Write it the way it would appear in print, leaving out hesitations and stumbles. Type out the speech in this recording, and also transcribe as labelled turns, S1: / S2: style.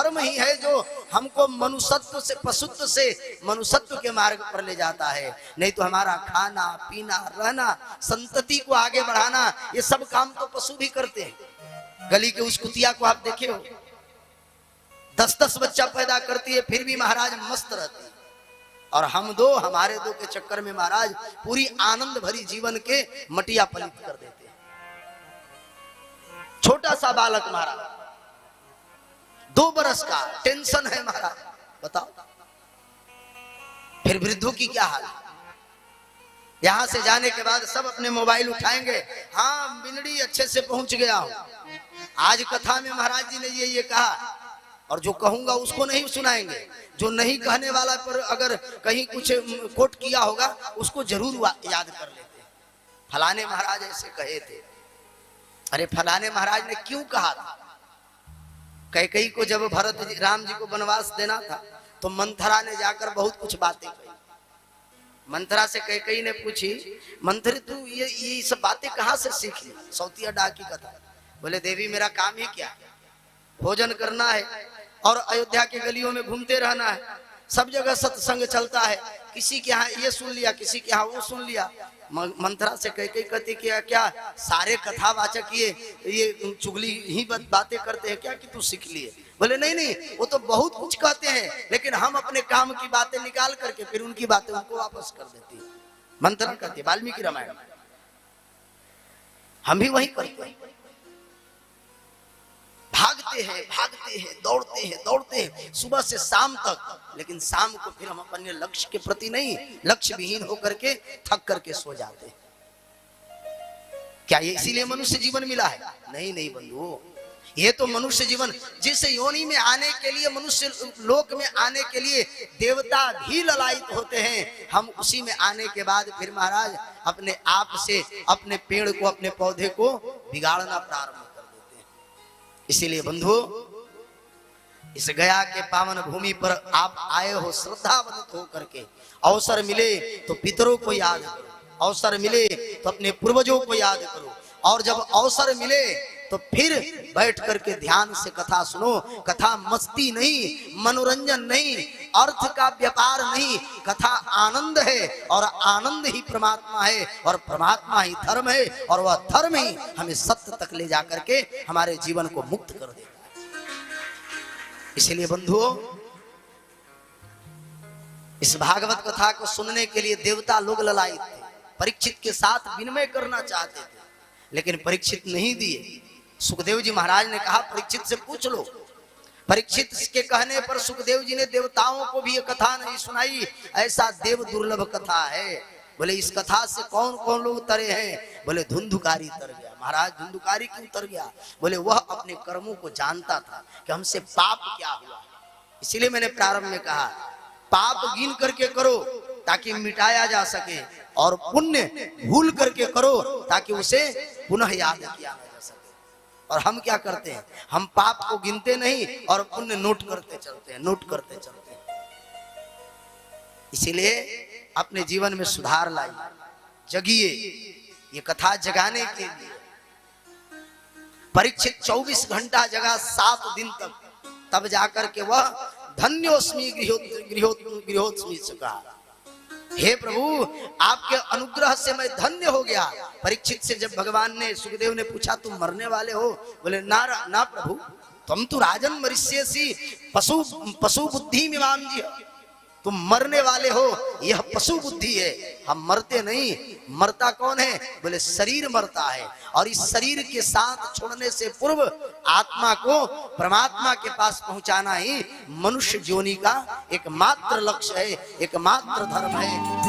S1: धर्म ही है जो हमको मनुष्यत्व से, पशुत्व से मनुष्यत्व के मार्ग पर ले जाता है। नहीं तो हमारा खाना पीना, रहना, संतति को आगे बढ़ाना, ये सब काम तो पशु भी करते हैं। गली के उस कुतिया को आप देखे हो, 10-10 बच्चा पैदा करती है, फिर भी महाराज मस्त रहती है। और हम दो, हमारे दो के चक्कर में महाराज पूरी आनंद भरी जीवन के मटिया पलित कर देते हैं। छोटा सा बालक महाराज 2 बरस का, टेंशन है महाराज, बताओ। फिर वृद्धों की क्या हाल। यहां से जाने के बाद सब अपने मोबाइल उठाएंगे, हाँ बिनड़ी अच्छे से पहुंच गया हूं। आज कथा में महाराज जी ने ये कहा, और जो कहूंगा उसको नहीं सुनाएंगे, जो नहीं कहने वाला पर अगर कहीं कुछ कोट किया होगा उसको जरूर याद कर लेते। फलाने महाराज ऐसे कहे थे। अरे फलाने महाराज ने क्यों कहा था? कैकेयी को जब भरत राम जी को वनवास देना था तो मंथरा ने जाकर बहुत कुछ बातें कही। मंथरा से कैकेयी ने पूछी, मंथरी तू ये सब बातें कहाँ से सीख ली? सौतिया डाक की कथा। बोले देवी मेरा काम ही क्या है, भोजन करना है और अयोध्या के गलियों में घूमते रहना है। सब जगह सत्संग चलता है, किसी के यहाँ ये सुन लिया, किसी के यहाँ वो सुन लिया। मंथरा से कैकेयी कहती क्या सारे कथावाचक ये चुगली ही बातें करते हैं क्या कि तू सीख लिए? बोले नहीं, वो तो बहुत कुछ कहते हैं, लेकिन हम अपने काम की बातें निकाल करके फिर उनकी बातें उनको वापस कर देती है। मंथरा कहती, वाल्मीकि रामायण हम भी वही करते हैं। भागते हैं, दौड़ते हैं सुबह से शाम तक, लेकिन शाम को फिर हम अपने लक्ष्य के प्रति नहीं, लक्ष्य विहीन होकर के थक करके सो जाते हैं। क्या ये इसीलिए मनुष्य जीवन मिला है? नहीं बंधु, ये तो मनुष्य जीवन, जिस योनि में आने के लिए, मनुष्य लोक में आने के लिए देवता भी ललायित होते हैं, हम उसी में आने के बाद फिर महाराज अपने आप से अपने पेड़ को, अपने पौधे को बिगाड़ना प्रारंभ। इसीलिए बंधु, इस गया के पावन भूमि पर आप आए हो श्रद्धावंत हो करके। अवसर मिले तो पितरों को याद करो, अवसर मिले तो अपने पूर्वजों को याद करो, और जब अवसर मिले तो फिर बैठ करके ध्यान से कथा सुनो। कथा मस्ती नहीं, मनोरंजन नहीं, अर्थ का व्यापार नहीं, कथा आनंद है, और आनंद ही परमात्मा है, और परमात्मा ही धर्म है, और वह धर्म ही हमें सत्य तक ले जाकर के हमारे जीवन को मुक्त कर देगा। इसलिए बंधुओं, इस भागवत कथा को सुनने के लिए देवता लोग ललायित थे, परीक्षित के साथ विनिमय करना चाहते थे, लेकिन परीक्षित नहीं दिए। सुखदेव जी महाराज ने कहा परीक्षित से पूछ लो। परीक्षित के कहने पर सुखदेव जी ने देवताओं को भी ये कथा नहीं सुनाई। ऐसा देव दुर्लभ कथा है। बोले इस कथा से कौन कौन लोग तरे हैं? बोले धुंधुकारी तर गया। महाराज धुंधुकारी क्यों तर गया? बोले वह अपने कर्मों को जानता था कि हमसे पाप क्या हुआ। इसीलिए मैंने प्रारंभ में कहा पाप गिन करके करो ताकि मिटाया जा सके, और पुण्य भूल करके करो ताकि उसे पुनः याद किया जा सके। और हम क्या करते हैं? हम पाप को गिनते नहीं और पुण्य नोट करते चलते हैं। इसीलिए अपने जीवन में सुधार लाइए, जगिए। ये कथा जगाने के लिए परीक्षित 24 घंटा जगा 7 दिन तक, तब जाकर के वह धन्योस्मि गृहोत्स्मि से कहा, हे प्रभु आपके अनुग्रह से मैं धन्य हो गया। परीक्षित से जब भगवान ने, सुखदेव ने पूछा तुम मरने वाले हो? बोले ना प्रभु, तुम तो राजन मरिष्यसि पशु बुद्धि मिमाम जी, तुम मरने वाले हो, यह पशु बुद्धि है, हम मरते नहीं। मरता कौन है? बोले शरीर मरता है, और इस शरीर के साथ छोड़ने से पूर्व आत्मा को परमात्मा के पास पहुंचाना ही मनुष्य जोनि का एकमात्र लक्ष्य है, एकमात्र धर्म है।